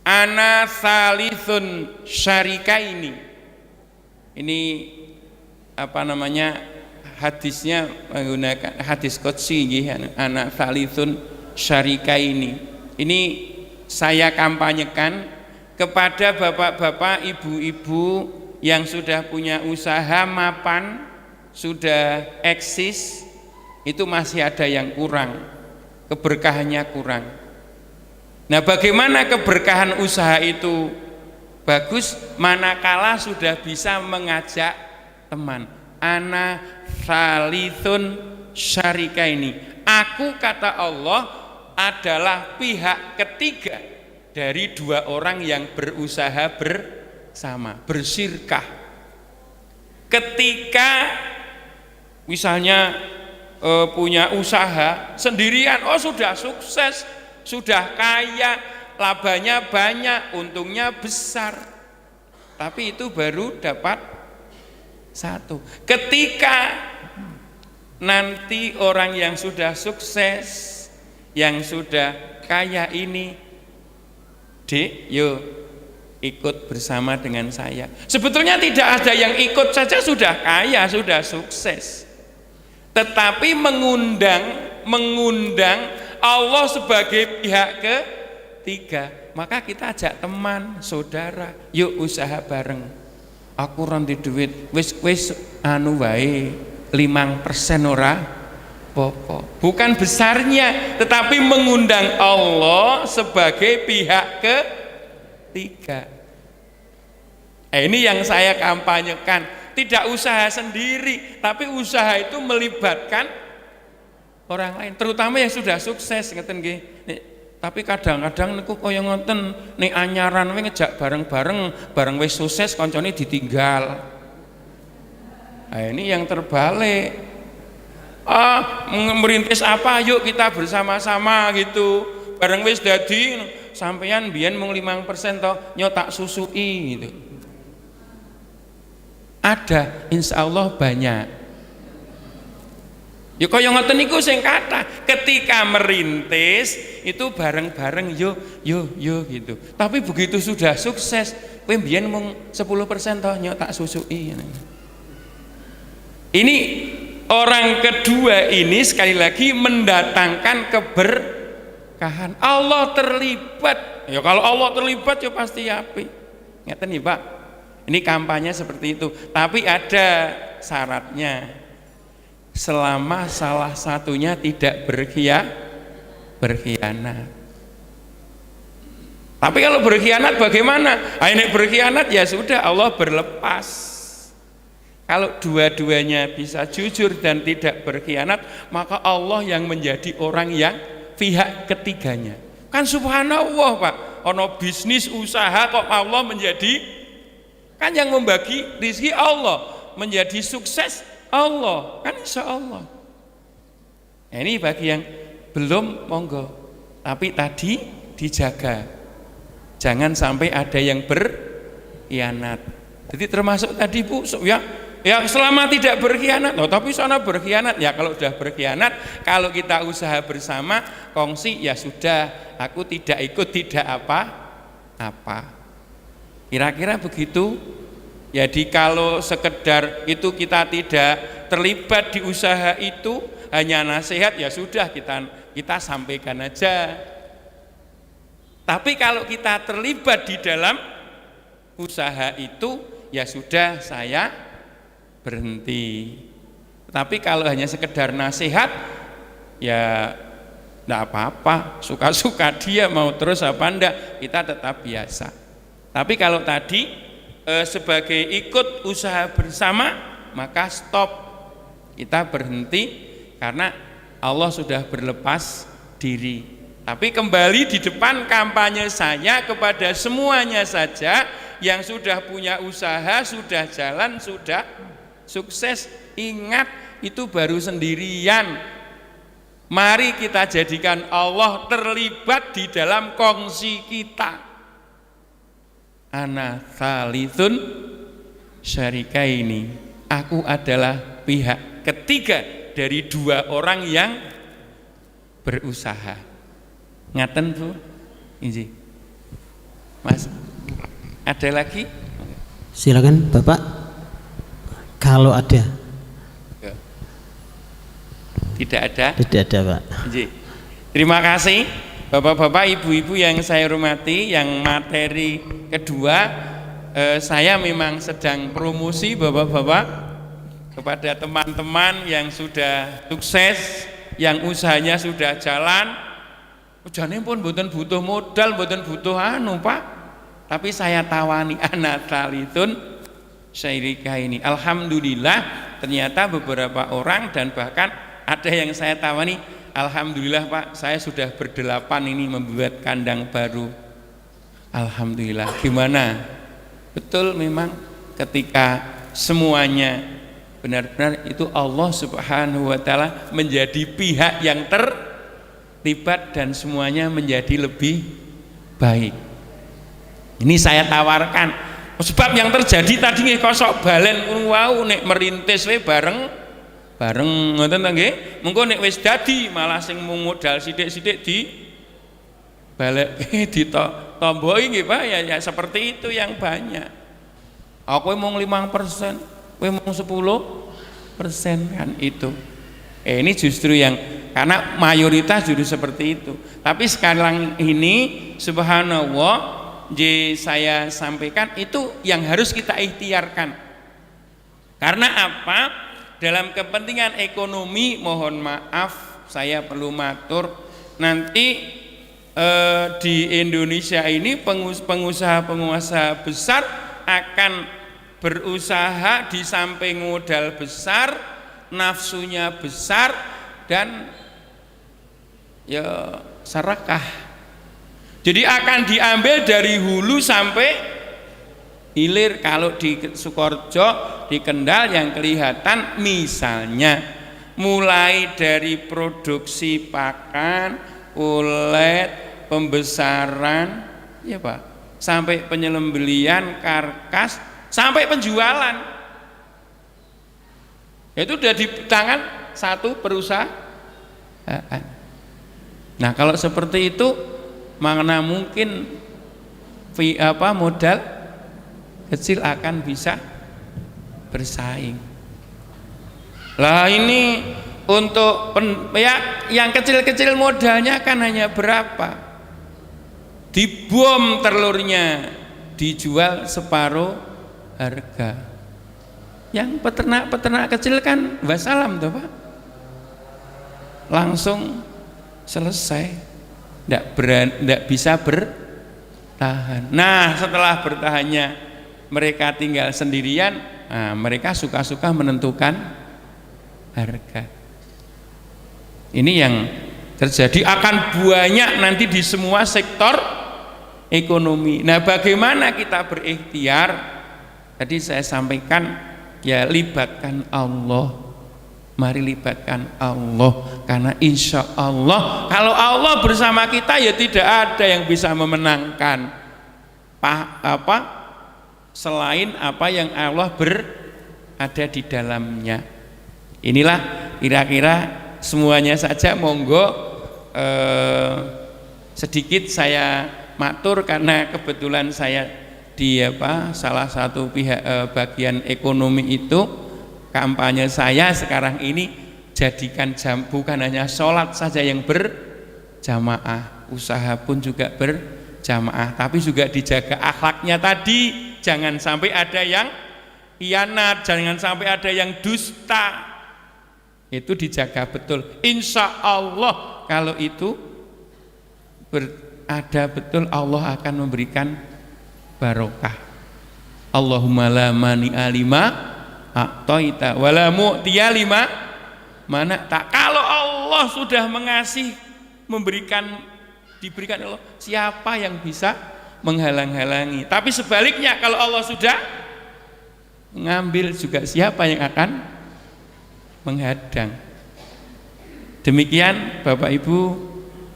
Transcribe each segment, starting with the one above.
Ana salithun syarikaini. Ini hadisnya menggunakan hadis qudsi nggih, ana salithun syarikaini. Ini saya kampanyekan kepada bapak-bapak, ibu-ibu yang sudah punya usaha mapan, sudah eksis, itu masih ada yang kurang, keberkahannya kurang. Nah, bagaimana keberkahan usaha itu bagus manakala sudah bisa mengajak teman. Ana salithun syarikaini. Aku, kata Allah, adalah pihak ketiga dari dua orang yang berusaha bersama, bersirkah. Ketika misalnya punya usaha sendirian, sudah sukses, sudah kaya, labanya banyak, untungnya besar, tapi itu baru dapat satu. Ketika nanti orang yang sudah sukses, yang sudah kaya ini, Dek, yuk ikut bersama dengan saya. Sebetulnya tidak ada yang ikut saja sudah kaya, sudah sukses, tetapi mengundang Allah sebagai pihak ketiga, maka kita ajak teman, saudara, yuk usaha bareng. Aku ranti duit, wis anu wae 5% ora popo. Bukan besarnya, tetapi mengundang Allah sebagai pihak ketiga. Ini yang saya kampanyekan. Tidak usaha sendiri, tapi usaha itu melibatkan orang lain, terutama yang sudah sukses, ngeten nggih. Tapi kadang-kadang niku kaya ngoten, nek anyaran wae ngejak bareng-bareng, bareng wis sukses kancane ditinggal. Nah, ini yang terbalik. Merintis apa, yuk kita bersama-sama gitu. Bareng wis dadi sampeyan biyen mung 5% toh, nyok tak susui gitu. Ada, insya Allah banyak. Ya kaya ngoten niku sing kathah, ketika merintis itu bareng-bareng yo gitu. Tapi begitu sudah sukses, kowe mbiyen mung 10% toh, nyok tak susui. Ini orang kedua ini sekali lagi mendatangkan keberkahan. Allah terlibat. Ya kalau Allah terlibat ya pasti apik. Ngeten nih, Pak. Ini kampanye seperti itu, tapi ada syaratnya. Selama salah satunya tidak berkhianat. Tapi kalau berkhianat bagaimana? Ini berkhianat ya sudah, Allah berlepas. Kalau dua-duanya bisa jujur dan tidak berkhianat, maka Allah yang menjadi orang yang pihak ketiganya. Kan subhanallah, Pak, ono bisnis usaha kok Allah menjadi, kan yang membagi rezeki Allah, menjadi sukses Allah, kan insya Allah. Nah, ini bagi yang belum, monggo, tapi tadi dijaga, jangan sampai ada yang berkhianat. Jadi termasuk tadi Bu, ya selama tidak berkhianat, tapi sana berkhianat, ya kalau sudah berkhianat, kalau kita usaha bersama, kongsi, ya sudah, aku tidak ikut, tidak apa-apa. Kira-kira begitu. Jadi kalau sekedar itu kita tidak terlibat di usaha itu, hanya nasihat, ya sudah kita sampaikan aja. Tapi kalau kita terlibat di dalam usaha itu, ya sudah, saya berhenti. Tapi kalau hanya sekedar nasihat, ya enggak apa-apa, suka-suka dia mau terus apa enggak, kita tetap biasa. Tapi kalau tadi sebagai ikut usaha bersama, maka stop, kita berhenti karena Allah sudah berlepas diri. Tapi kembali di depan kampanye saya kepada semuanya saja yang sudah punya usaha, sudah jalan, sudah sukses, ingat itu baru sendirian. Mari kita jadikan Allah terlibat di dalam kongsi kita. Ana salithun syarikaini. Aku adalah pihak ketiga dari dua orang yang berusaha. Ngaten Bu? Inji. Mas, ada lagi? Silakan Bapak. Kalau ada. Tidak ada? Tidak ada, Pak. Terima kasih Bapak-bapak, ibu-ibu yang saya hormati. Yang materi kedua, saya memang sedang promosi Bapak-bapak kepada teman-teman yang sudah sukses, yang usahanya sudah jalan. Ujane pun mboten butuh modal, mboten butuh Pak. Tapi saya tawani anak talitun syirika ini. Alhamdulillah ternyata beberapa orang dan bahkan ada yang saya tawani, alhamdulillah Pak, saya sudah berdelapan ini membuat kandang baru. Alhamdulillah. Gimana? Betul, memang ketika semuanya benar-benar itu Allah Subhanahu wa taala menjadi pihak yang terlibat dan semuanya menjadi lebih baik. Ini saya tawarkan. Sebab yang terjadi tadi nggih kosok balen wau nek merintis we bareng ngoten ta nggih. Mengko nek wis dadi malah sing modal sithik-sithik di balekke ditomboki nggih Pak, ya seperti itu yang banyak. Aku mau 5%, kowe mau 10% kan itu. Ini justru yang karena mayoritas justru seperti itu. Tapi sekarang ini subhanallah, saya sampaikan itu yang harus kita ikhtiarkan. Karena apa? Dalam kepentingan ekonomi, mohon maaf saya perlu matur, nanti di Indonesia ini pengusaha-pengusaha besar akan berusaha di samping modal besar, nafsunya besar dan ya serakah. Jadi akan diambil dari hulu sampai hilir. Kalau di Sukoharjo, di Kendal yang kelihatan misalnya mulai dari produksi pakan, kulit, pembesaran, ya Pak, sampai penyembelihan karkas, sampai penjualan, itu sudah di tangan satu perusahaan. Nah kalau seperti itu, mana mungkin modal kecil akan bisa bersaing. Lah ini untuk yang kecil-kecil modalnya kan hanya berapa? Dibom telurnya, dijual separuh harga. Yang peternak kecil kan wassalam tuh Pak, langsung selesai, tidak bisa bertahan. Nah setelah bertahannya mereka tinggal sendirian, mereka suka-suka menentukan harga. Ini yang terjadi akan banyak nanti di semua sektor ekonomi. Nah bagaimana kita berikhtiar? Tadi saya sampaikan, ya libatkan Allah, mari libatkan Allah, karena insya Allah kalau Allah bersama kita ya tidak ada yang bisa memenangkan selain apa yang Allah berada di dalamnya. Inilah kira-kira semuanya saja. Monggo sedikit saya matur karena kebetulan saya di salah satu pihak bagian ekonomi itu. Kampanye saya sekarang ini jadikan bukan hanya sholat saja yang berjamaah, usaha pun juga berjamaah, tapi juga dijaga akhlaknya tadi. Jangan sampai ada yang khianat, jangan sampai ada yang dusta. Itu dijaga betul. Insya Allah kalau itu berada betul, Allah akan memberikan barokah. Allahumma la mani'a lima a'taita wa la mu'tiya lima mana'ta. Kalau Allah sudah diberikan Allah, siapa yang bisa menghalang-halangi? Tapi sebaliknya kalau Allah sudah mengambil, juga siapa yang akan menghadang? Demikian Bapak Ibu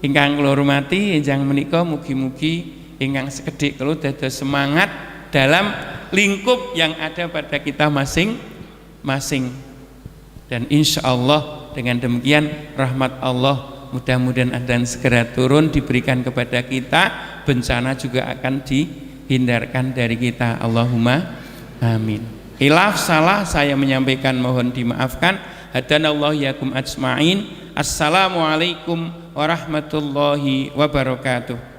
ingkang kula hormati, enjang menika mugi-mugi ingkang sekedhik kula dados semangat dalam lingkup yang ada pada kita masing-masing. Dan insya Allah dengan demikian rahmat Allah mudah-mudahan adzan segera turun diberikan kepada kita, bencana juga akan dihindarkan dari kita. Allahumma amin. Khilaf salah saya menyampaikan mohon dimaafkan. Hadanallahu yakum ajma'in. Assalamualaikum warahmatullahi wabarakatuh.